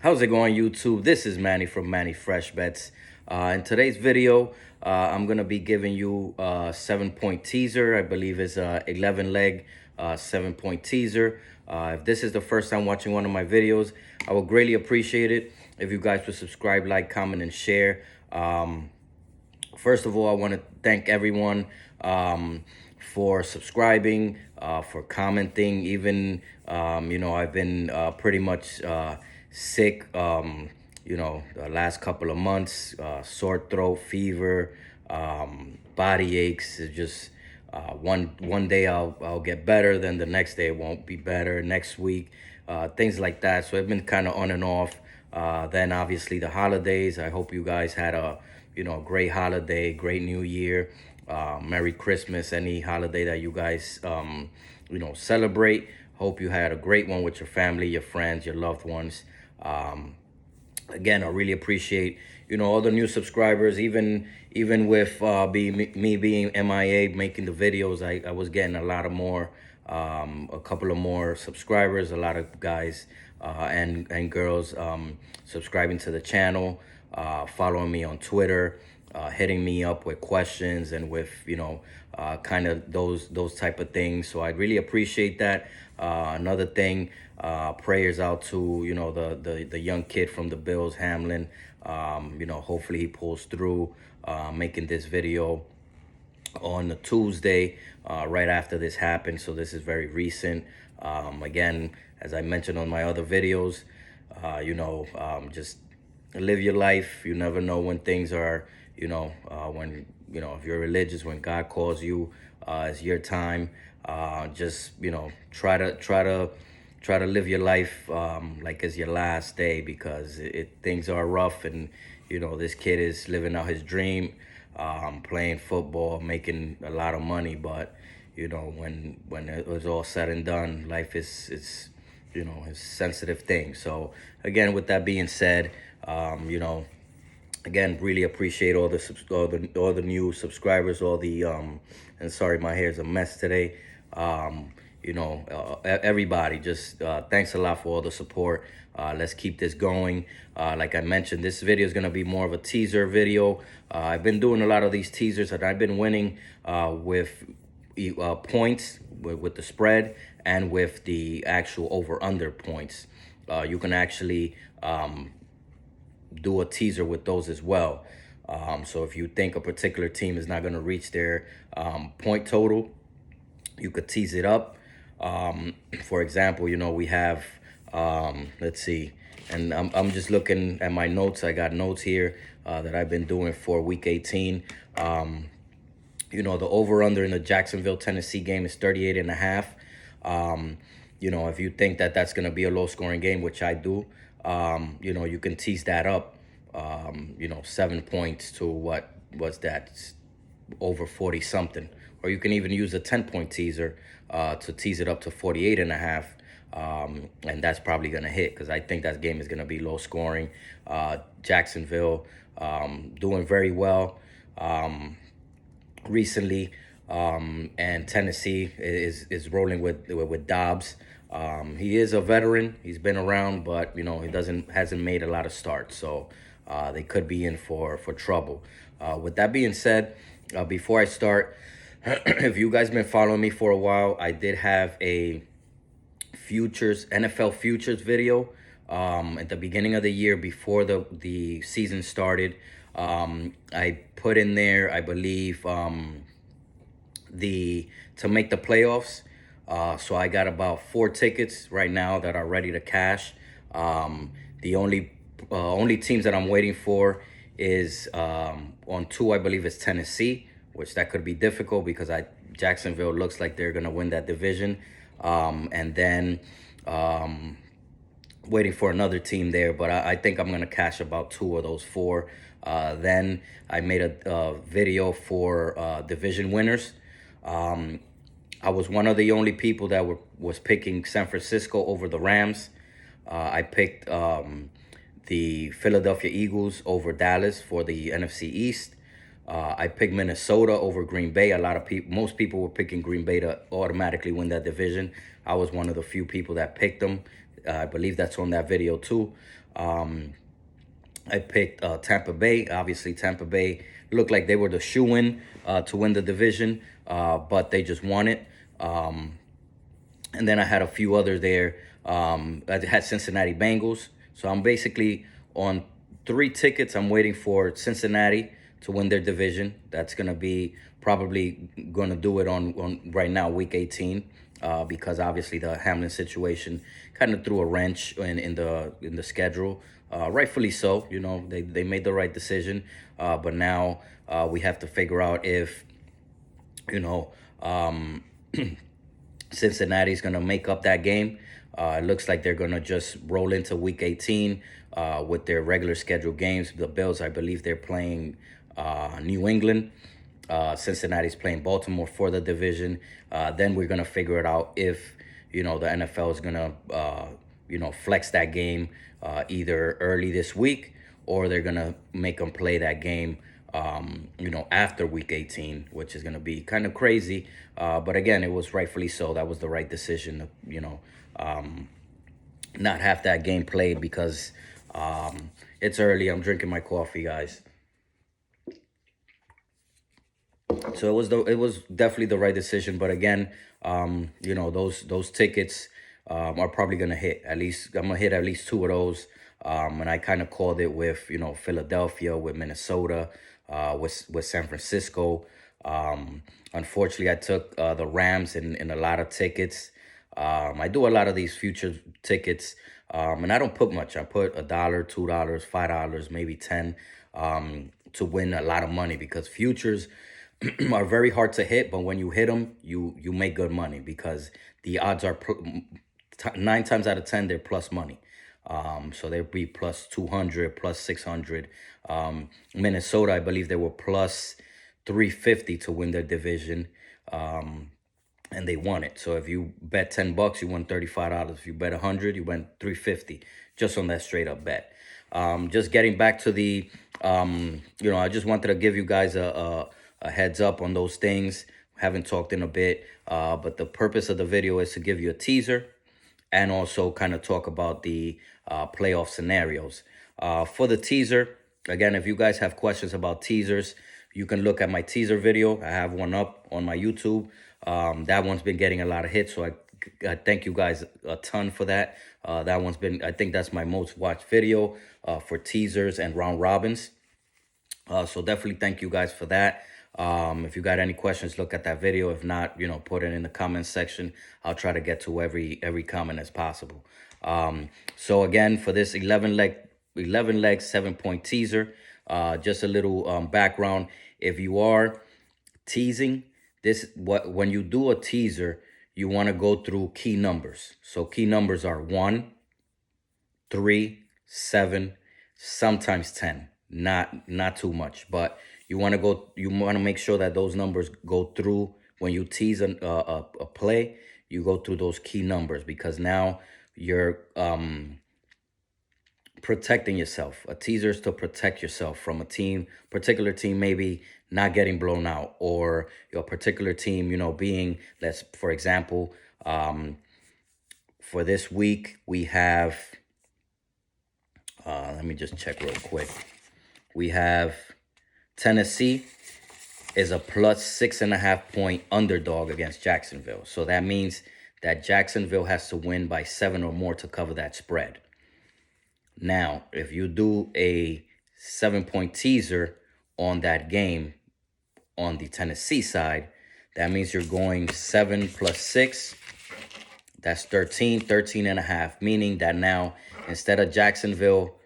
How's it going, YouTube? This is Manny from Manny Fresh Bets. In today's video, I'm gonna be giving you a 7-point teaser. I believe it's a 11 leg 7-point teaser. If this is the first time watching one of my videos, I would greatly appreciate it if you guys would subscribe, like, comment, and share. First of all, I want to thank everyone for subscribing, for commenting. Even, I've been pretty much sick, the last couple of months, sore throat, fever, body aches. It's just one day I'll get better, then the next day it won't be better, next week, things like that. So I've been kind of on and off. Then obviously the holidays. I hope you guys had a great holiday, great New Year, Merry Christmas, any holiday that you guys celebrate. Hope you had a great one with your family, your friends, your loved ones. Again, I really appreciate all the new subscribers. Even with me being MIA, making the videos, I was getting a lot of more, a couple of more subscribers, a lot of guys and girls subscribing to the channel, following me on Twitter, hitting me up with questions and with kind of those type of things. So I really appreciate that. Another thing, prayers out to the young kid from the Bills, Hamlin. Hopefully he pulls through, making this video on the Tuesday right after this happened. So this is very recent. Again, as I mentioned on my other videos, just live your life. You never know when things are, when, if you're religious, when God calls you, it's your time. Just, try to live your life like it's your last day, because things are rough. And, this kid is living out his dream, playing football, making a lot of money. But, when it was all said and done, life is a sensitive thing. So again, with that being said, again, really appreciate all the new subscribers, and sorry, my hair's a mess today. Everybody, just thanks a lot for all the support. Let's keep this going. Like I mentioned, this video is going to be more of a teaser video. I've been doing a lot of these teasers, and I've been winning with points, with the spread, and with the actual over-under points. You can actually do a teaser with those as well. So if you think a particular team is not going to reach their point total, you could tease it up. For example, we have, let's see, and I'm just looking at my notes. I got notes here that I've been doing for week 18. The over-under in the Jacksonville, Tennessee game is 38.5. If you think that that's going to be a low-scoring game, which I do, you can tease that up, 7 points to what was that, over 40-something. Or you can even use a 10-point teaser to tease it up to 48.5. And that's probably going to hit, because I think that game is going to be low-scoring. Jacksonville doing very well recently, and Tennessee is rolling with Dobbs. He is a veteran. He's been around, but he hasn't made a lot of starts, so they could be in for trouble. With that being said, before I start, if you guys been following me for a while, I did have a NFL futures video at the beginning of the year, before the season started. I put in there, I believe, to make the playoffs. So I got about 4 tickets right now that are ready to cash. The only teams that I'm waiting for is on 2, I believe it's Tennessee, which that could be difficult, because Jacksonville looks like they're gonna win that division. And then waiting for another team there, but I think I'm gonna cash about 2 of those 4. Then I made a video for division winners. I was one of the only people that was picking San Francisco over the Rams. I picked the Philadelphia Eagles over Dallas for the NFC East. I picked Minnesota over Green Bay. Most people were picking Green Bay to automatically win that division. I was one of the few people that picked them. I believe that's on that video too. I picked Tampa Bay. Obviously, Tampa Bay looked like they were the shoe-in to win the division, but they just won it. And then I had a few others there. I had Cincinnati Bengals. So I'm basically on 3 tickets. I'm waiting for Cincinnati to win their division. That's going to be probably going to do it on right now, week 18, because obviously the Hamlin situation kind of threw a wrench in the schedule. Rightfully so. You know, they made the right decision. But now we have to figure out if, you know, Cincinnati's going to make up that game. It looks like they're going to just roll into week 18 with their regular scheduled games. The Bills, I believe they're playing New England. Cincinnati's playing Baltimore for the division. Then we're going to figure it out if, you know, the NFL is going to, you know, flex that game either early this week, or they're going to make them play that game you know, after week 18, which is going to be kind of crazy. But again, it was rightfully so. That was the right decision, you know, not have that game played because it's early. I'm drinking my coffee, guys. So it was definitely the right decision. But again, you know, those tickets are probably going to hit. At least I'm going to hit at least 2 of those. And I kind of called it with, you know, Philadelphia, with Minnesota, with San Francisco. Unfortunately, I took the Rams in a lot of tickets. I do a lot of these future tickets, and I don't put much. I put $1, $2, $5, maybe 10, to win a lot of money, because futures are very hard to hit. But when you hit them, you make good money, because the odds are 9 times out of 10 they're plus money. So they'll be plus 200, plus 600. Minnesota, I believe they were plus 350 to win their division. And they won it. So if you bet $10, you won $35. If you bet 100, you won 350 just on that straight up bet. Just getting back to the, you know, I just wanted to give you guys a heads up on those things. Haven't talked in a bit, but the purpose of the video is to give you a teaser and also kind of talk about the playoff scenarios. For the teaser, again, if you guys have questions about teasers, you can look at my teaser video. I have one up on my YouTube. That one's been getting a lot of hits, so I thank you guys a ton for that. That one's been, I think that's my most watched video for teasers and round robins. So definitely thank you guys for that. If you got any questions, look at that video. If not, you know, put it in the comments section. I'll try to get to every comment as possible. So again, for this 11 leg 7-point teaser, just a little background. If you are teasing when you do a teaser, you want to go through key numbers. So key numbers are 1, 3, 7, sometimes 10. Not too much, but you want to make sure that those numbers go through when you tease a play. You go through those key numbers, because now you're protecting yourself. A teaser is to protect yourself from a particular team maybe not getting blown out, or your particular team, you know, being, for example, for this week we have, let me just check real quick. We have Tennessee is a plus 6.5 point underdog against Jacksonville. So that means that Jacksonville has to win by 7 or more to cover that spread. Now, if you do a 7-point teaser on that game on the Tennessee side, that means you're going 7 plus 6. That's 13.5, meaning that now instead of Jacksonville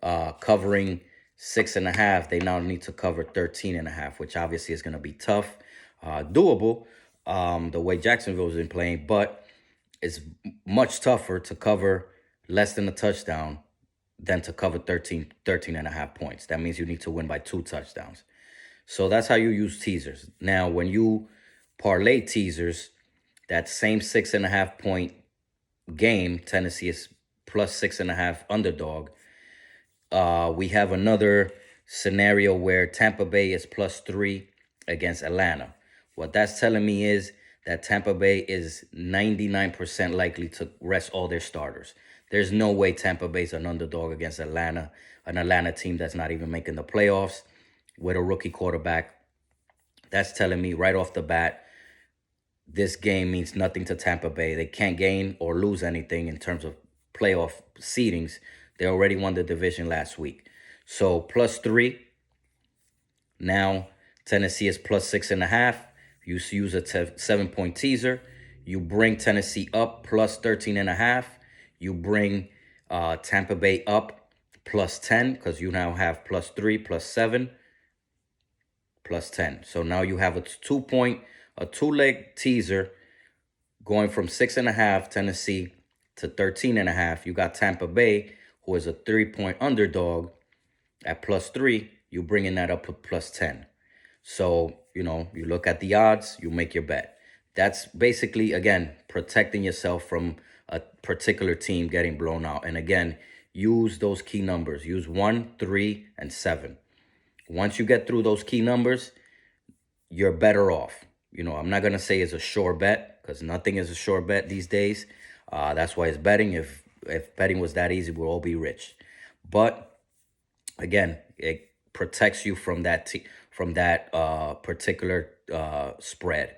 covering 6.5, they now need to cover 13.5, which obviously is going to be tough, doable, the way Jacksonville's been playing, but it's much tougher to cover less than a touchdown than to cover 13.5 points. That means you need to win by 2 touchdowns. So that's how you use teasers. Now, when you parlay teasers, that same 6.5 point game, Tennessee is plus 6.5 underdog. We have another scenario where Tampa Bay is plus 3 against Atlanta. What that's telling me is that Tampa Bay is 99% likely to rest all their starters. There's no way Tampa Bay's an underdog against Atlanta, an Atlanta team that's not even making the playoffs with a rookie quarterback. That's telling me right off the bat, this game means nothing to Tampa Bay. They can't gain or lose anything in terms of playoff seedings. They already won the division last week. So +3. Now Tennessee is +6.5. You use a 7-point teaser. You bring Tennessee up +13.5. You bring Tampa Bay up +10 because you now have +3, +7, +10. So now you have a 2-leg teaser going from 6.5 Tennessee to 13.5. You got Tampa Bay, who is a 3-point underdog at +3. You bringing that up to +10. So, you look at the odds, you make your bet. That's basically, again, protecting yourself from a particular team getting blown out. And again, use those key numbers. Use 1, 3, and 7. Once you get through those key numbers, you're better off. I'm not going to say it's a sure bet because nothing is a sure bet these days. That's why it's betting. If betting was that easy, we'll all be rich. But again, it protects you from that particular spread.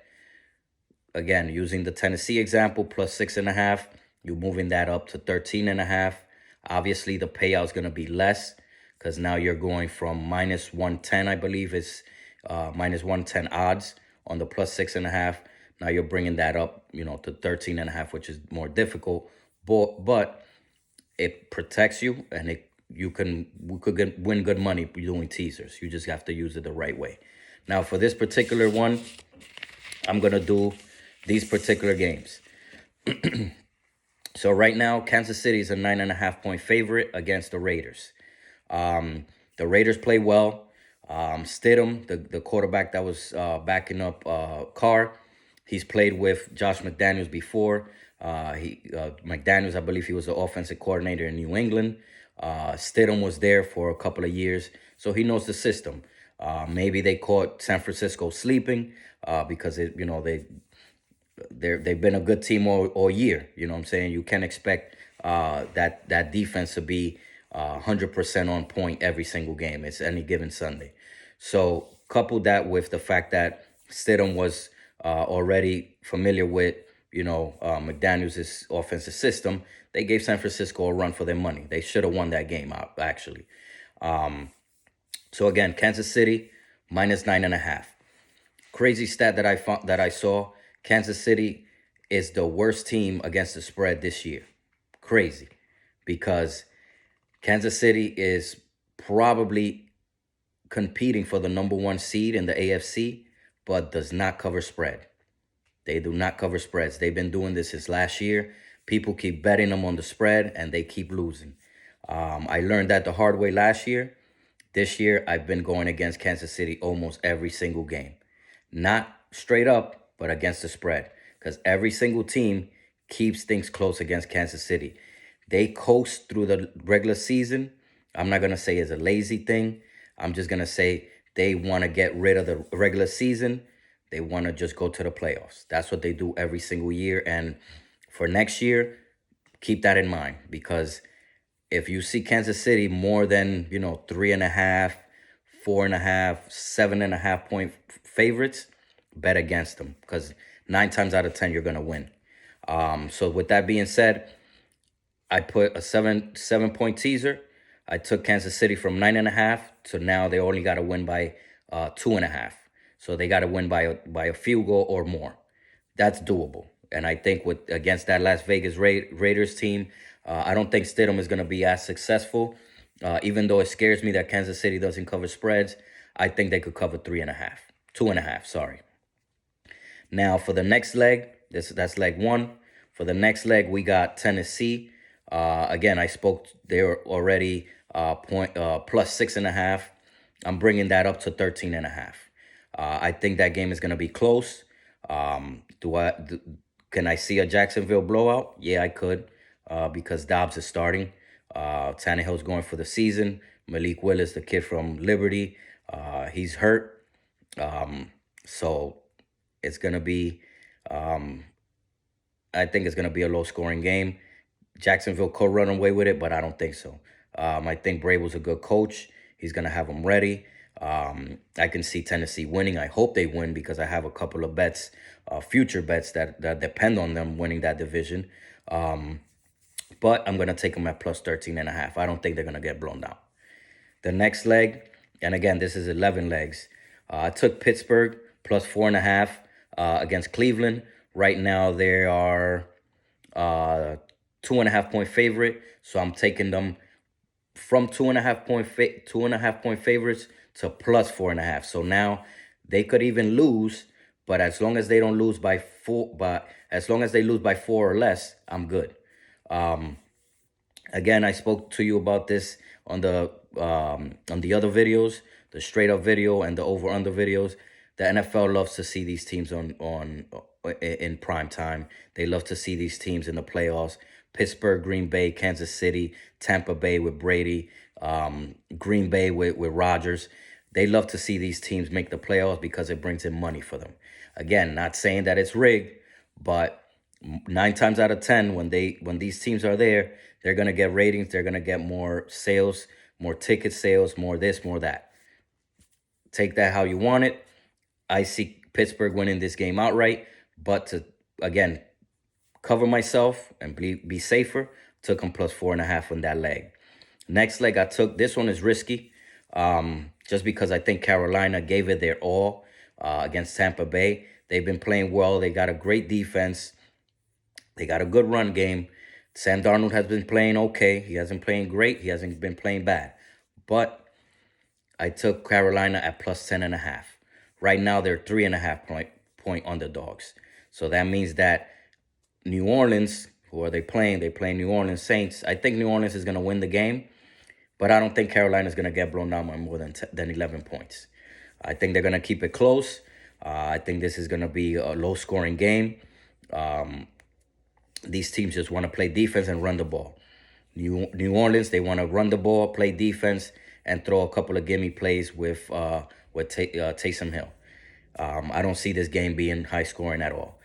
Again, using the Tennessee example, +6.5, you're moving that up to 13.5. Obviously, the payout is going to be less because now you're going from -110, I believe is -110 odds on the +6.5. Now you're bringing that up, to 13.5, which is more difficult, but it protects you, and we could win good money doing teasers. You just have to use it the right way. Now for this particular one, I'm gonna do these particular games. So right now, Kansas City is a 9.5-point favorite against the Raiders. The Raiders play well. Stidham, the quarterback that was backing up Carr, he's played with Josh McDaniels before. McDaniels, I believe he was the offensive coordinator in New England. Stidham was there for a couple of years, so he knows the system. Maybe they caught San Francisco sleeping because they've been a good team all year. You know what I'm saying? You can't expect that defense to be 100% on point every single game. It's any given Sunday. So couple that with the fact that Stidham was already familiar with McDaniels' offensive system, they gave San Francisco a run for their money. They should have won that game out, actually. So again, Kansas City -9.5. Crazy stat that I saw: Kansas City is the worst team against the spread this year. Crazy, because Kansas City is probably competing for the #1 seed in the AFC, but does not cover spread. They do not cover spreads. They've been doing this since last year. People keep betting them on the spread, and they keep losing. I learned that the hard way last year. This year, I've been going against Kansas City almost every single game. Not straight up, but against the spread. Because every single team keeps things close against Kansas City. They coast through the regular season. I'm not going to say it's a lazy thing. I'm just going to say they want to get rid of the regular season. They want to just go to the playoffs. That's what they do every single year. And for next year, keep that in mind. Because if you see Kansas City more than, 3.5, 4.5, 7.5 point favorites, bet against them. Because 9 times out of 10, you're going to win. So with that being said, I put a 7-point teaser. I took Kansas City from 9.5 to now they only got to win by 2.5. So they got to win by a field goal or more. That's doable. And I think against that Las Vegas Raiders team, I don't think Stidham is going to be as successful. Even though it scares me that Kansas City doesn't cover spreads, I think they could cover 3.5, 2.5. Sorry. Now for the next leg, that's leg 1. For the next leg, we got Tennessee. Again, I spoke. They were already +6.5. I'm bringing that up to 13.5. I think that game is going to be close. Can I see a Jacksonville blowout? Yeah, I could, because Dobbs is starting. Tannehill's going for the season. Malik Willis, the kid from Liberty, he's hurt. So it's going to be I think it's going to be a low-scoring game. Jacksonville could run away with it, but I don't think so. I think Vrabel's a good coach. He's going to have them ready. I can see Tennessee winning. I hope they win because I have a couple of bets, future bets that depend on them winning that division. But I'm going to take them at plus 13.5. I don't think they're going to get blown out. The next leg, and again, this is 11 legs. I took Pittsburgh plus 4.5 against Cleveland. Right now, they are 2.5 point favorite. So I'm taking them from 2.5 point favorites to plus 4.5. So now they could even lose, but as long as they don't lose by four, but as long as they lose by 4 or less, I'm good. Again, I spoke to you about this on the other videos, the straight up video and the over under videos. The NFL loves to see these teams in prime time. They love to see these teams in the playoffs. Pittsburgh, Green Bay, Kansas City, Tampa Bay with Brady, Green Bay with Rodgers. They love to see these teams make the playoffs because it brings in money for them. Again, not saying that it's rigged, but 9 times out of 10, when these teams are there, they're going to get ratings. They're going to get more sales, more ticket sales, more this, more that. Take that how you want it. I see Pittsburgh winning this game outright, but to, again, cover myself and be safer, took them plus 4.5 on that leg. Next leg I took, this one is risky, just because I think Carolina gave it their all against Tampa Bay. They've been playing well. They got a great defense. They got a good run game. Sam Darnold has been playing okay. He hasn't playing great. He hasn't been playing bad. But I took Carolina at plus 10.5. Right now, they're 3.5 point underdogs. So that means that New Orleans, who are they playing? They play New Orleans Saints. I think New Orleans is going to win the game, but I don't think Carolina is going to get blown out by more than 11 points. I think they're going to keep it close. I think this is going to be a low-scoring game. These teams just want to play defense and run the ball. New Orleans, they want to run the ball, play defense, and throw a couple of gimme plays with Taysom Hill. I don't see this game being high scoring at all.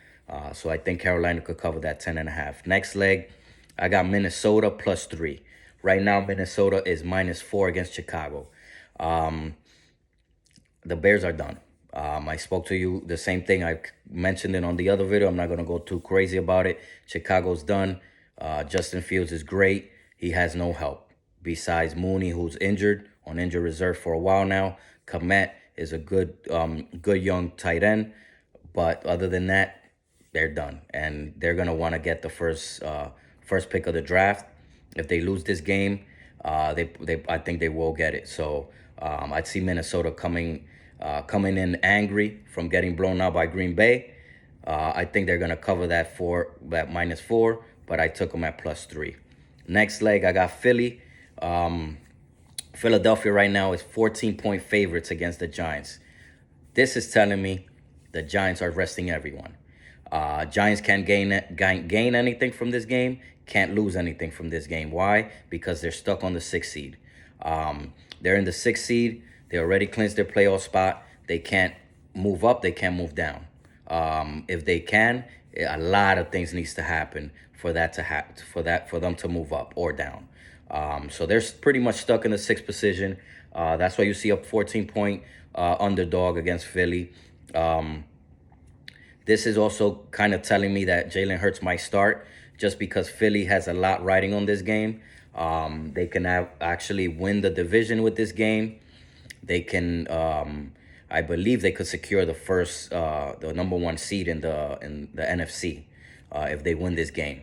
So I think Carolina could cover that 10.5. Next leg, I got Minnesota plus 3. Right now, Minnesota is -4 against Chicago. The Bears are done. I spoke to you the same thing. I mentioned it on the other video. I'm not going to go too crazy about it. Chicago's done. Justin Fields is great. He has no help besides Mooney, who's injured, on injured reserve for a while now. Kmet is a good young tight end. But other than that, they're done. And they're going to want to get the first pick of the draft. If they lose this game, I think they will get it. So I'd see Minnesota coming in angry from getting blown out by Green Bay. I think they're going to cover that -4, but I took them at +3. Next leg, I got Philly. Philadelphia right now is 14-point favorites against the Giants. This is telling me the Giants are resting everyone. Giants can't gain anything from this game, can't lose anything from this game. Why? Because they're stuck on the 6th seed. They're in the 6th seed. They already clinched their playoff spot. They can't move up. They can't move down. If they can, a lot of things needs to happen for that to happen, for them to move up or down. So they're pretty much stuck in the 6th position. That's why you see a 14-point underdog against Philly. This is also kind of telling me that Jalen Hurts might start just because Philly has a lot riding on this game. They can actually win the division with this game. They can, I believe they could secure the number 1 seed in the NFC if they win this game.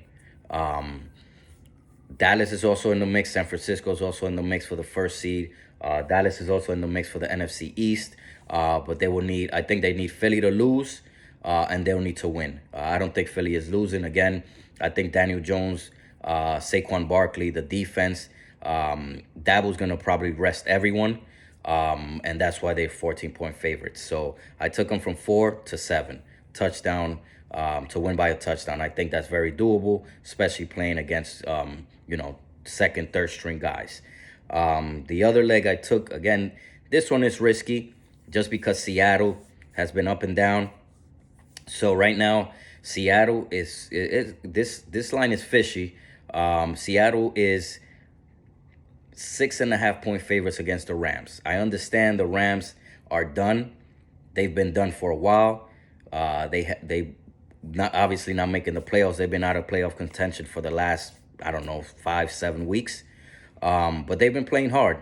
Dallas is also in the mix. San Francisco is also in the mix for the 1st seed. Dallas is also in the mix for the NFC East. But I think they need Philly to lose, and they'll need to win. I don't think Philly is losing. Again, I think Daniel Jones, Saquon Barkley, the defense, Dabo's going to probably rest everyone. And that's why they're 14-point favorites. So I took them from 4 to 7 touchdown to win by a touchdown. I think that's very doable, especially playing against 2nd, 3rd string guys. The other leg I took, again, this one is risky just because Seattle has been up and down. So right now, Seattle this line is fishy. Seattle is 6.5 point favorites against the Rams. I understand the Rams are done. They've been done for a while. They not obviously not making the playoffs. They've been out of playoff contention for the last, I don't know, 5-7 weeks. But they've been playing hard.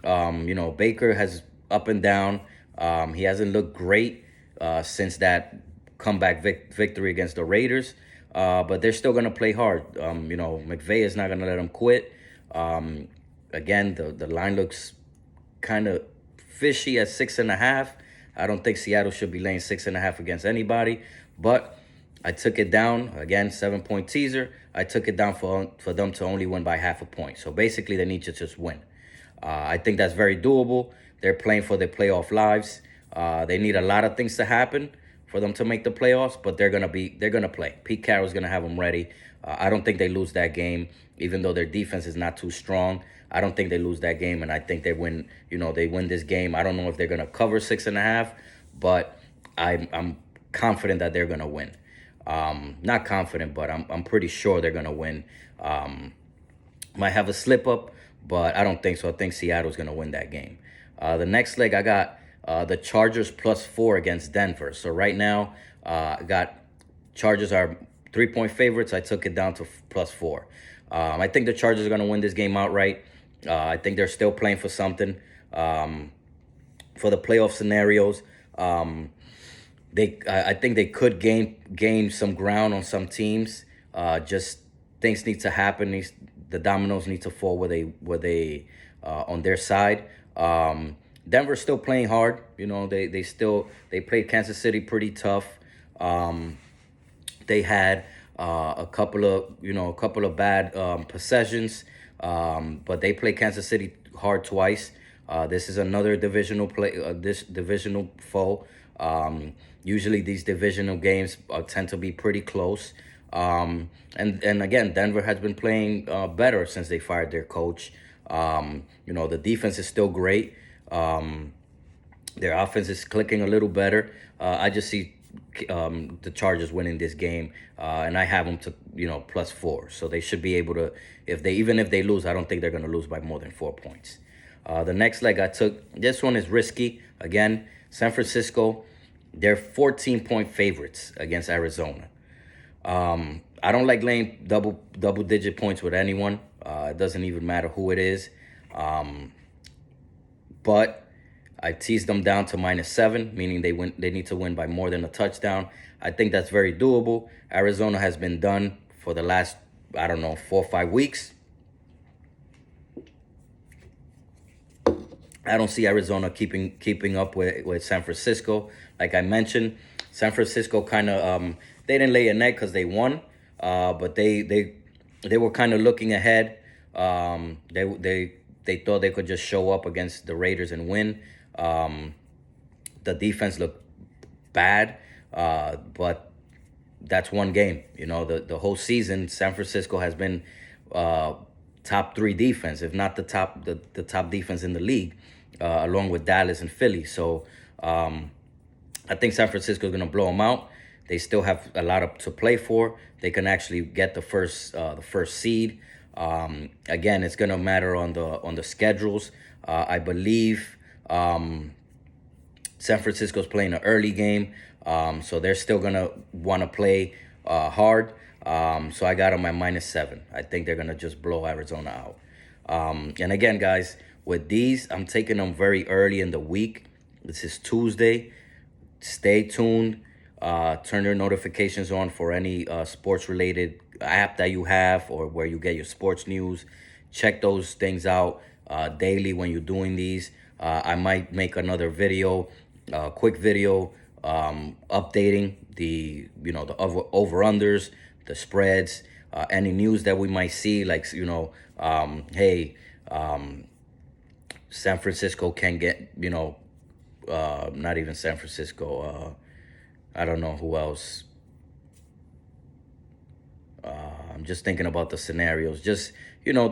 Baker has up and down. He hasn't looked great since that comeback victory against the Raiders. But they're still going to play hard. McVay is not going to let them quit. Again, the line looks kind of fishy at 6.5. I don't think Seattle should be laying 6.5 against anybody. But I took it down. Again, 7-point teaser. I took it down for them to only win by 0.5 point. So basically, they need to just win. I think that's very doable. They're playing for their playoff lives. They need a lot of things to happen for them to make the playoffs, but they're gonna play. Pete Carroll's gonna have them ready. I don't think they lose that game, even though their defense is not too strong. I don't think they lose that game, and I think they win. They win this game. I don't know if they're gonna cover 6.5, but I'm confident that they're gonna win. Not confident, but I'm pretty sure they're gonna win. Might have a slip up, but I don't think so. I think Seattle's gonna win that game. The next leg, I got the Chargers +4 against Denver. So right now, I got Chargers are 3-point favorites. I took it down to +4. I think the Chargers are gonna win this game outright. I think they're still playing for something. For the playoff scenarios, I think they could gain some ground on some teams. Just things need to happen. The dominoes need to fall where they on their side. Denver's still playing hard. They played Kansas City pretty tough. They had a couple of bad possessions, but they played Kansas City hard twice. This is another divisional divisional foe. Usually these divisional games tend to be pretty close. And again, Denver has been playing better since they fired their coach. The defense is still great. Their offense is clicking a little better. I just see the Chargers winning this game, and I have them to +4. So they should be able to. Even if they lose, I don't think they're going to lose by more than 4 points. The next leg I took, this one is risky. Again, San Francisco, they're 14-point favorites against Arizona. I don't like laying double-digit points with anyone. It doesn't even matter who it is. But I teased them down to -7, meaning they need to win by more than a touchdown. I think that's very doable. Arizona has been done for the last, 4 or 5 weeks. I don't see Arizona keeping up with San Francisco. Like I mentioned, San Francisco kind of they didn't lay an egg because they won, but they were kind of looking ahead. They thought they could just show up against the Raiders and win. The defense looked bad, but that's one game. The whole season, San Francisco has been top 3 defense, if not the top defense in the league, along with Dallas and Philly. So I think San Francisco is going to blow them out. They still have a lot to play for. They can actually get the first seed. Again, it's going to matter on the schedules. I believe San Francisco's playing an early game, so they're still going to want to play hard. So I got them at -7. I think they're going to just blow Arizona out. And again, guys, with these, I'm taking them very early in the week. This is Tuesday. Stay tuned. Turn your notifications on for any sports-related app that you have or where you get your sports news. Check those things out daily when you're doing these. I might make another video, quick video, updating the over-unders, the spreads, any news that we might see, like, hey, San Francisco can get, not even San Francisco, I don't know who else. I'm just thinking about the scenarios, just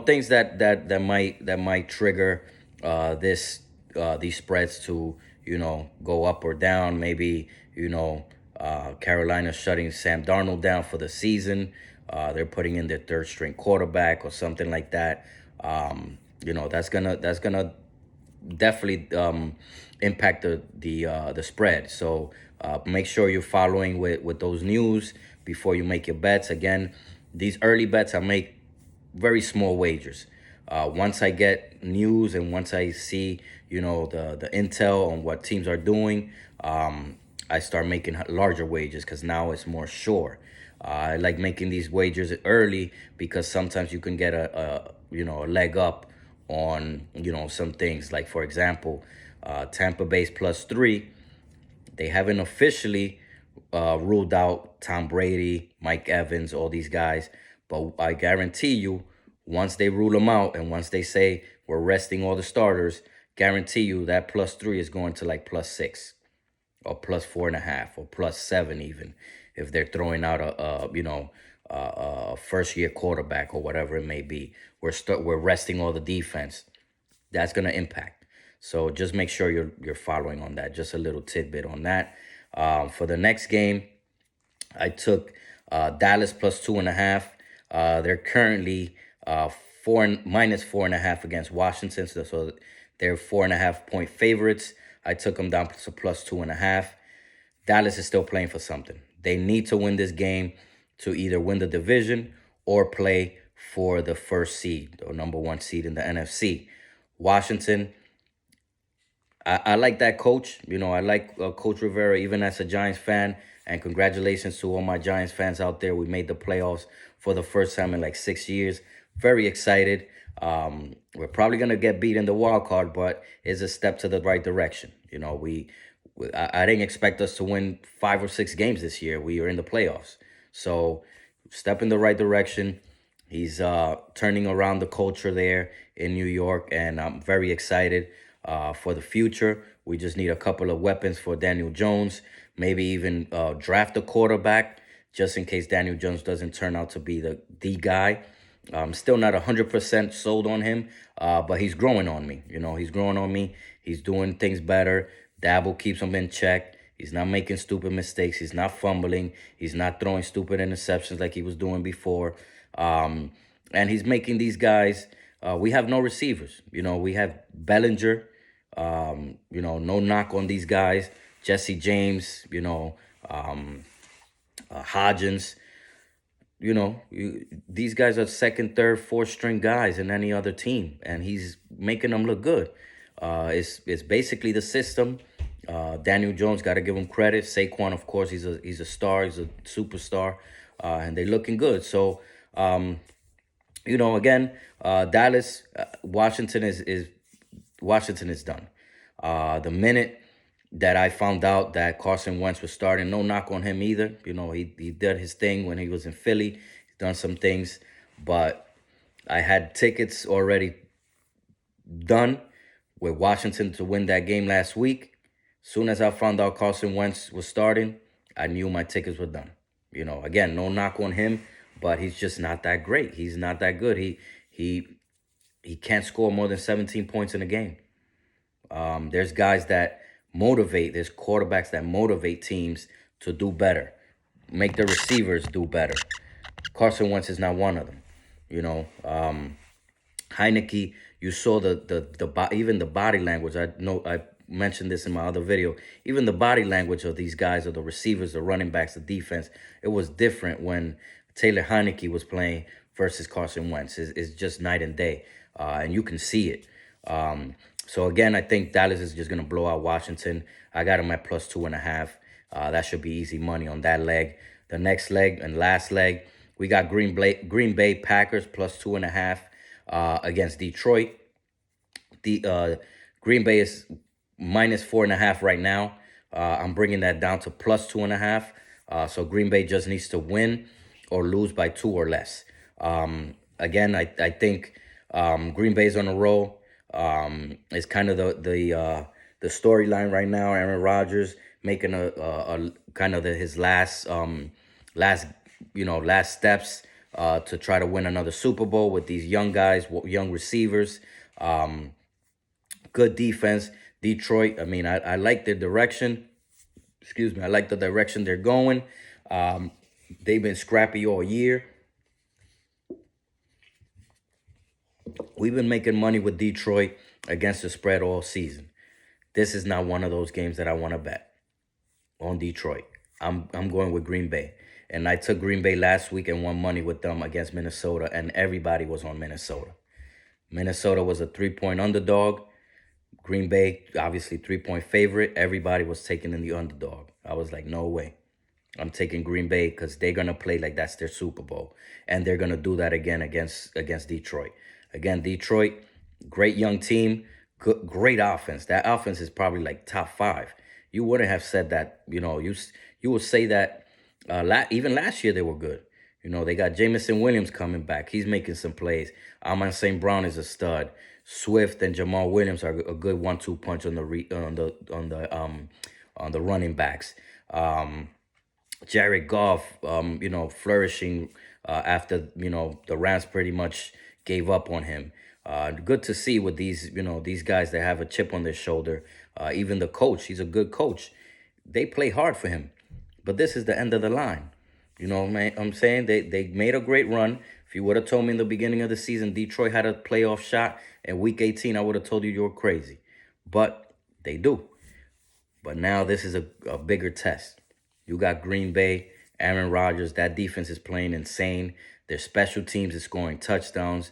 things that might trigger these spreads to go up or down. Maybe Carolina shutting Sam Darnold down for the season. They're putting in their third string quarterback or something like that. That's gonna definitely impact the spread. So make sure you're following with those news before you make your bets. Again, these early bets I make very small wagers. Once I get news and once I see the intel on what teams are doing, I start making larger wagers because now it's more sure. I like making these wagers early because sometimes you can get a leg up on some things. Like for example, Tampa Bay's +3. They haven't officially ruled out Tom Brady, Mike Evans, all these guys, but I guarantee you, once they rule them out and once they say we're resting all the starters, guarantee you that +3 is going to like +6 or +4.5 or +7 even, if they're throwing out a first year quarterback or whatever it may be. We're resting all the defense. That's gonna impact. So just make sure you're following on that. Just a little tidbit on that. For the next game, I took Dallas +2.5. They're currently -4.5 against Washington, so they're 4.5 point favorites. I took them down to +2.5. Dallas is still playing for something. They need to win this game to either win the division or play for the first seed or #1 seed in the NFC. Washington, I like that coach. I like Coach Rivera, even as a Giants fan. And congratulations to all my Giants fans out there. We made the playoffs for the first time in like 6 years. Very excited. We're probably going to get beat in the wild card, but it's a step to the right direction. I didn't expect us to win 5 or 6 games this year. We are in the playoffs. So step in the right direction. He's turning around the culture there in New York, and I'm very excited for the future. We just need a couple of weapons for Daniel Jones, maybe even draft a quarterback just in case Daniel Jones doesn't turn out to be the guy. I'm still not 100% sold on him, but he's growing on me. He's growing on me. He's doing things better. Dabble keeps him in check. He's not making stupid mistakes. He's not fumbling. He's not throwing stupid interceptions like he was doing before. And he's making these guys, we have no receivers. We have Bellinger, no knock on these guys. Jesse James, Hodgins. These guys are second, third, fourth string guys in any other team, and he's making them look good. It's basically the system. Daniel Jones, got to give him credit. Saquon, of course, he's a star, he's a superstar, and they're looking good. So, again, Dallas, Washington is done. The minute that I found out that Carson Wentz was starting, no knock on him either. He did his thing when he was in Philly. He's done some things, but I had tickets already done with Washington to win that game last week. Soon as I found out Carson Wentz was starting, I knew my tickets were done. Again, no knock on him, but he's just not that great. He's not that good. He can't score more than 17 points in a game. There's guys that motivate. There's quarterbacks that motivate teams to do better, make the receivers do better. Carson Wentz is not one of them. Heineke, you saw even the body language. I mentioned this in my other video. Even the body language of these guys, of the receivers, the running backs, the defense, it was different when Taylor Heineke was playing versus Carson Wentz. It's just night and day, and you can see it. So again, I think Dallas is just gonna blow out Washington. I got them at +2.5. That should be easy money on that leg. The next leg and last leg, we got Green Bay Packers +2.5 against Detroit. The Green Bay is -4.5 right now. I'm bringing that down to +2.5. So Green Bay just needs to win or lose by 2 or less. Again, I think Green Bay's on a roll. It's kind of the storyline right now. Aaron Rodgers making a kind of his last steps to try to win another Super Bowl with these young guys, young receivers. Good defense. Detroit, I like their direction. Excuse me. I like the direction they're going. Um, they've been scrappy all year. We've been making money with Detroit against the spread all season. This is not one of those games that I want to bet on Detroit. I'm going with Green Bay. And I took Green Bay last week and won money with them against Minnesota, and everybody was on Minnesota. Minnesota was a 3-point underdog. Green Bay, obviously 3-point favorite. Everybody was taking in the underdog. I was like, no way. I'm taking Green Bay because they're going to play like that's their Super Bowl. And they're going to do that again against Detroit. Again, Detroit, great young team, great offense. That offense is probably like top 5. You wouldn't have said that, you would say that even last year they were good. They got Jamison Williams coming back. He's making some plays. Amon St. Brown is a stud. Swift and Jamal Williams are a good 1-2 punch on the running backs. Jared Goff, flourishing after, the Rams pretty much gave up on him. Good to see with these guys that have a chip on their shoulder. Even the coach, he's a good coach. They play hard for him. But this is the end of the line. Man, I'm saying they made a great run. If you would have told me in the beginning of the season Detroit had a playoff shot in Week 18, I would have told you were crazy. But they do. But now this is a bigger test. You got Green Bay, Aaron Rodgers. That defense is playing insane. Their special teams is scoring touchdowns.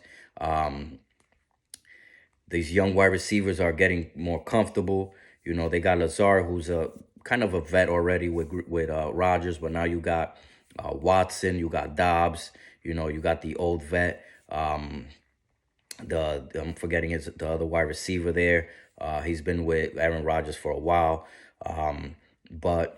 These young wide receivers are getting more comfortable. They got Lazard, who's a kind of a vet already with Rodgers, but now you got Watson, you got Dobbs, you got the old vet. I'm forgetting the other wide receiver there. He's been with Aaron Rodgers for a while. But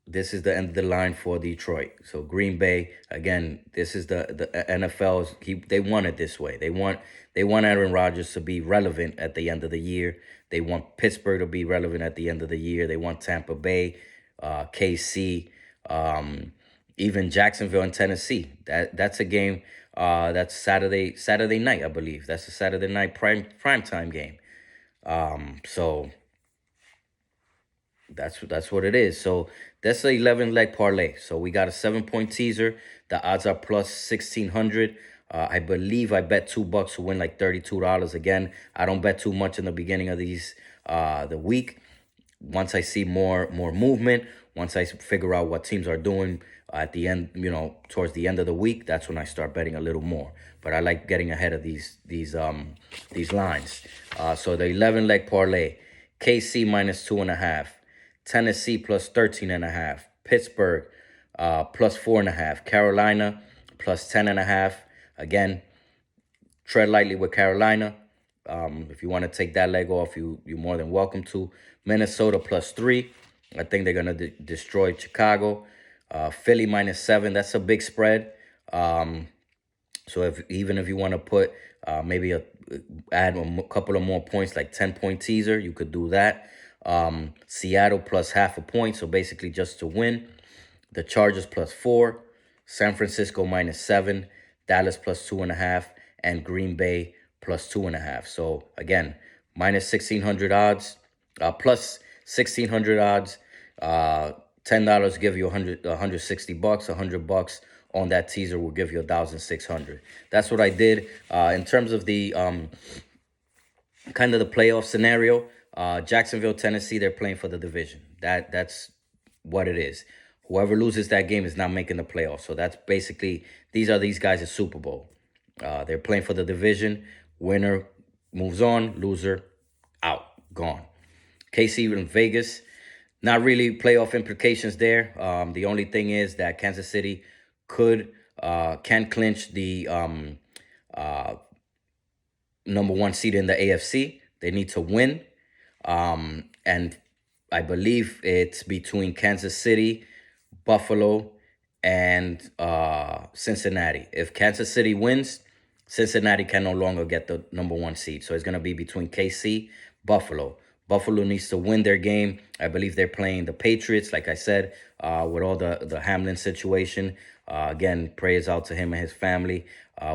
this is the end of the line for Detroit. So Green Bay, again, this is the NFL's. They want it this way. They want Aaron Rodgers to be relevant at the end of the year. They want Pittsburgh to be relevant at the end of the year. They want Tampa Bay, KC, even Jacksonville and Tennessee. That's a game. That's Saturday night, I believe. That's a Saturday night primetime game. So that's what it is. So that's the 11-leg parlay. So we got a 7-point teaser. The odds are plus 1,600. I believe I bet $2 to win like $32. Again, I don't bet too much in the beginning of the week. Once I see more movement, once I figure out what teams are doing at the end, towards the end of the week, that's when I start betting a little more. But I like getting ahead of these lines. So the 11-leg parlay, KC minus 2.5, Tennessee plus 13.5, Pittsburgh plus 4.5, Carolina plus 10.5. Again, tread lightly with Carolina. If you want to take that leg off, you're more than welcome to. Minnesota plus 3. I think they're going to destroy Chicago. Philly minus 7. That's a big spread. So even if you want to put maybe add a couple of more points, like 10-point teaser, you could do that. Seattle plus 0.5 point, so basically just to win. The Chargers plus 4. San Francisco minus 7. Dallas plus 2.5, and Green Bay plus 2.5. So again, minus 1,600 odds, plus 1,600 odds. $10 give you $160. $100 on that teaser will give you 1,600. That's what I did. In terms of the kind of the playoff scenario, Jacksonville, Tennessee, they're playing for the division. That's what it is. Whoever loses that game is not making the playoffs. So that's basically, these guys at Super Bowl. They're playing for the division. Winner moves on. Loser, out. Gone. KC in Vegas. Not really playoff implications there. The only thing is that Kansas City can clinch the number 1 seed in the AFC. They need to win. And I believe it's between Kansas City, Buffalo, and Cincinnati. If Kansas City wins, Cincinnati can no longer get the number 1 seed. So it's going to be between KC, Buffalo. Buffalo needs to win their game. I believe they're playing the Patriots, like I said, with all the Hamlin situation. Again, prayers out to him and his family.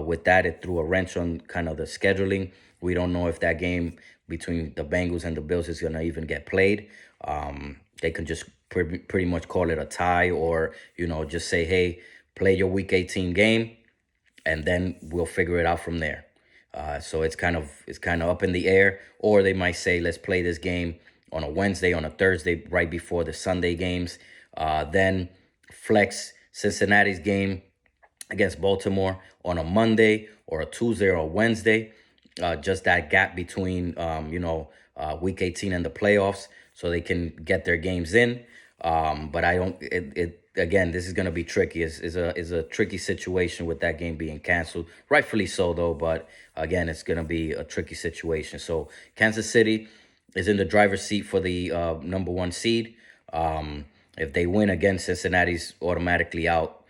With that, it threw a wrench on kind of the scheduling. We don't know if that game between the Bengals and the Bills is going to even get played. they can just pretty much call it a tie, or, you know, just say, hey, play your week 18 game, and then we'll figure it out from there. So it's kind of up in the air. Or they might say, let's play this game on a Wednesday, on a Thursday, right before the Sunday games. Then flex Cincinnati's game against Baltimore on a Monday or a Tuesday or a Wednesday. Just that gap between, week 18 and the playoffs, so they can get their games in. But I don't. Again, this is going to be tricky. Is a tricky situation with that game being canceled. Rightfully so, though. But again, it's going to be a tricky situation. So Kansas City is in the driver's seat for the number 1 seed. If they win again, Cincinnati's automatically out.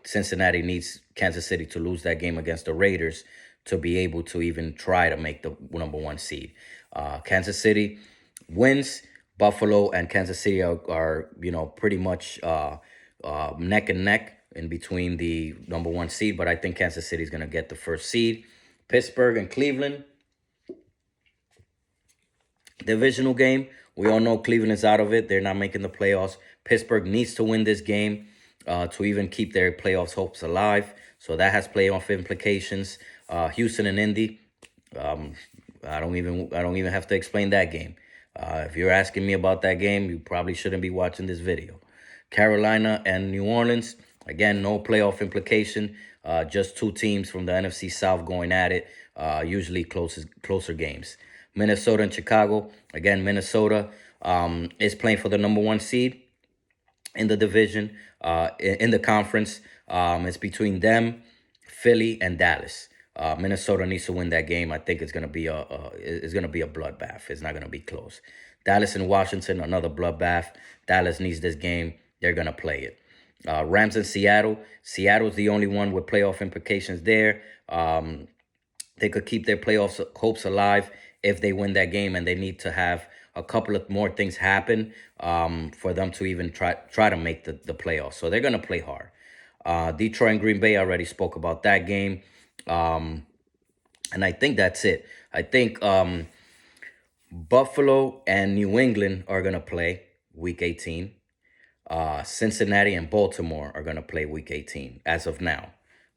Cincinnati needs Kansas City to lose that game against the Raiders to be able to even try to make the number 1 seed. Kansas City wins. Buffalo and Kansas City are pretty much neck and neck in between the number 1 seed, but I think Kansas City is going to get the first seed. Pittsburgh and Cleveland, divisional game. We all know Cleveland is out of it. They're not making the playoffs. Pittsburgh needs to win this game to even keep their playoffs hopes alive. So that has playoff implications. Houston and Indy. I don't even have to explain that game. If you're asking me about that game, you probably shouldn't be watching this video. Carolina and New Orleans, again, no playoff implication. Just 2 teams from the NFC South going at it. Usually closer games. Minnesota and Chicago. Again, Minnesota is playing for the number 1 seed in the division, in the conference. It's between them, Philly, and Dallas. Minnesota needs to win that game. I think it's gonna be a bloodbath. It's not gonna be close. Dallas and Washington, another bloodbath. Dallas needs this game. They're gonna play it. Rams and Seattle. Seattle's the only one with playoff implications there. They could keep their playoff hopes alive if they win that game, and they need to have a couple of more things happen for them to even try to make the playoffs. So they're gonna play hard. Detroit and Green Bay, I already spoke about that game. And I think that's it. I think Buffalo and New England are going to play week 18. Cincinnati and Baltimore are going to play week 18 as of now.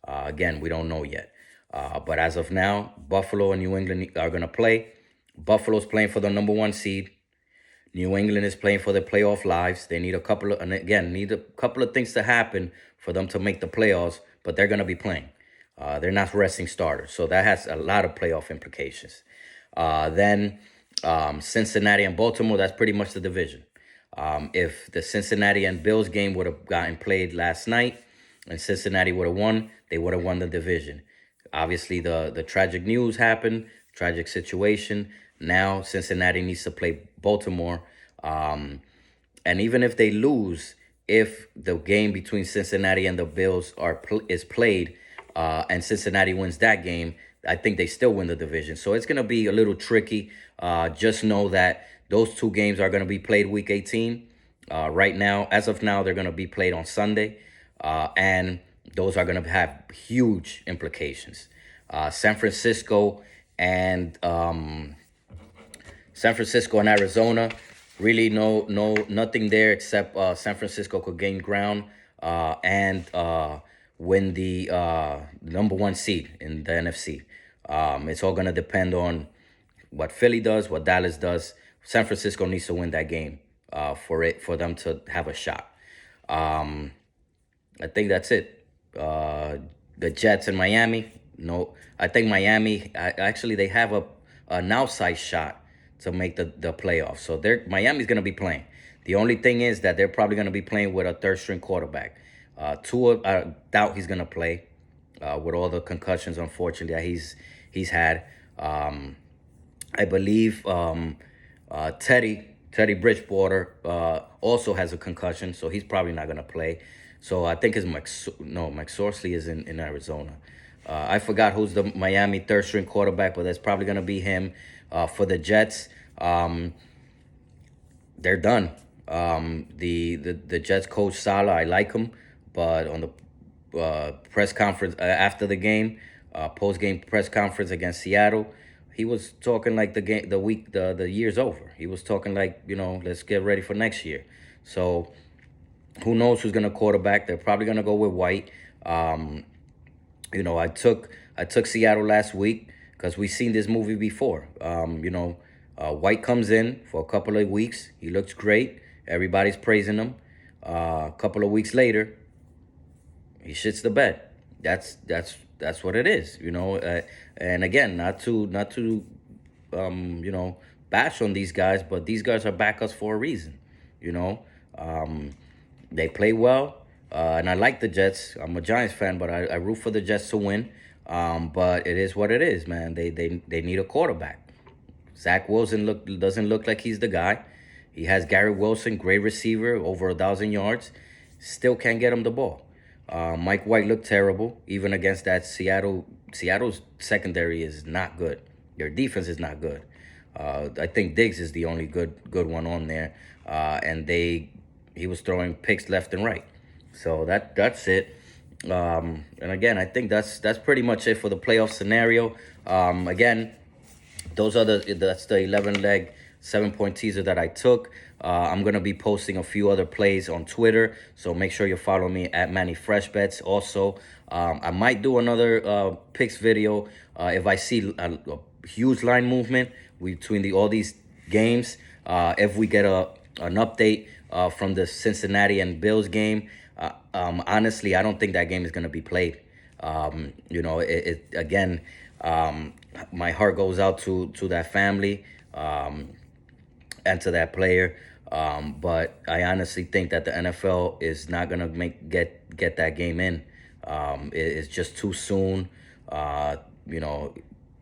Again, we don't know yet. But as of now, Buffalo and New England are going to play. Buffalo's playing for the number 1 seed. New England is playing for their playoff lives. They need a couple of things to happen for them to make the playoffs, but they're going to be playing. They're not resting starters, so that has a lot of playoff implications. Then Cincinnati and Baltimore, that's pretty much the division. If the Cincinnati and Bills game would have gotten played last night and Cincinnati would have won, they would have won the division. Obviously, the tragic news happened, tragic situation. Now Cincinnati needs to play Baltimore. And even if they lose, if the game between Cincinnati and the Bills is played, and Cincinnati wins that game, I think they still win the division. So it's going to be a little tricky. Just know that those 2 games are going to be played week 18. Right now, as of now, they're going to be played on Sunday. And those are going to have huge implications. San Francisco and Arizona, really nothing there except San Francisco could gain ground and win the number 1 seed in the NFC. It's all going to depend on what Philly does, what Dallas does. San Francisco needs to win that game for them to have a shot. I think that's it. The Jets and Miami. No, I think Miami, actually, they have an outside shot to make the playoffs. So Miami's going to be playing. The only thing is that they're probably going to be playing with a 3rd-string quarterback. Tua, I doubt he's going to play with all the concussions, unfortunately, that he's had. I believe Teddy Bridgewater also has a concussion, so he's probably not going to play. So I think Mike Sorsley is in Arizona. I forgot who's the Miami 3rd-string quarterback, but that's probably going to be him. For the Jets, they're done. The Jets coach Saleh, I like him, but on the press conference after the game, post-game press conference against Seattle, he was talking like the year's over. He was talking like, let's get ready for next year. So who knows who's gonna quarterback? They're probably gonna go with White. Um, I took Seattle last week because we seen this movie before. White comes in for a couple of weeks. He looks great. Everybody's praising him. A couple of weeks later, he shits the bed. That's what it is. And again, not to bash on these guys, but these guys are backups for a reason. You know, um, they play well, and I like the Jets. I'm a Giants fan, but I root for the Jets to win. But it is what it is, man. They need a quarterback. Zach Wilson doesn't look like he's the guy. He has Gary Wilson, great receiver, over 1,000 yards. Still can't get him the ball. Mike White looked terrible, even against that Seattle. Seattle's secondary is not good. Their defense is not good. I think Diggs is the only good one on there, and he was throwing picks left and right. So that's it. And again, I think that's pretty much it for the playoff scenario. Again, that's the 11 leg 7-point teaser that I took. I'm gonna be posting a few other plays on Twitter, so make sure you follow me at Manny Fresh Bets. Also, I might do another picks video if I see a huge line movement between all these games. If we get an update from the Cincinnati and Bills game, honestly, I don't think that game is gonna be played. Again, my heart goes out to that family. And to that player, but I honestly think that the NFL is not gonna get that game in. It's just too soon.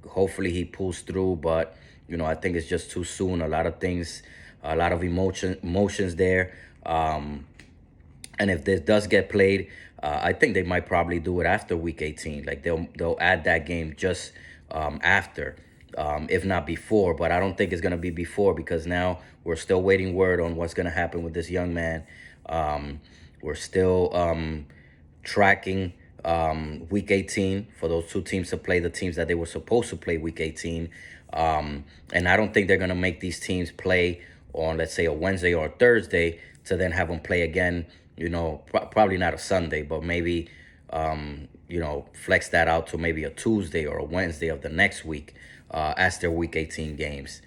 Hopefully he pulls through, but I think it's just too soon. A lot of things, a lot of emotions there. And if this does get played, I think they might probably do it after Week 18. Like they'll add that game just after. If not before, but I don't think it's going to be before because now we're still waiting word on what's going to happen with this young man. We're still tracking Week 18 for those two teams to play the teams that they were supposed to play Week 18. And I don't think they're going to make these teams play on, let's say, a Wednesday or a Thursday to then have them play again, probably not a Sunday, but maybe, flex that out to maybe a Tuesday or a Wednesday of the next week. As their Week 18 games.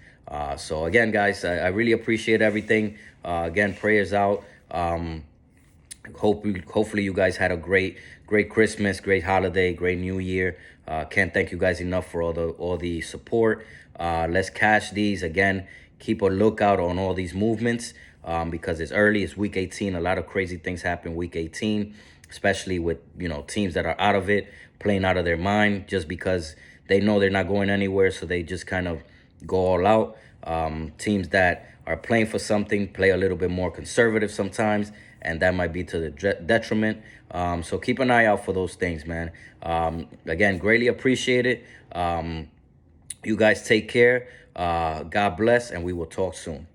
So again, guys, I really appreciate everything. Again, prayers out. Hopefully you guys had a great Christmas, great holiday, great New Year. Can't thank you guys enough for all the support. Let's cash these. Again, keep a lookout on all these movements because it's early. It's Week 18. A lot of crazy things happen Week 18, especially with teams that are out of it, playing out of their mind just because they know they're not going anywhere, so they just kind of go all out. Teams that are playing for something play a little bit more conservative sometimes, and that might be to the detriment. So keep an eye out for those things, man. Again, greatly appreciate it. You guys take care. God bless, and we will talk soon.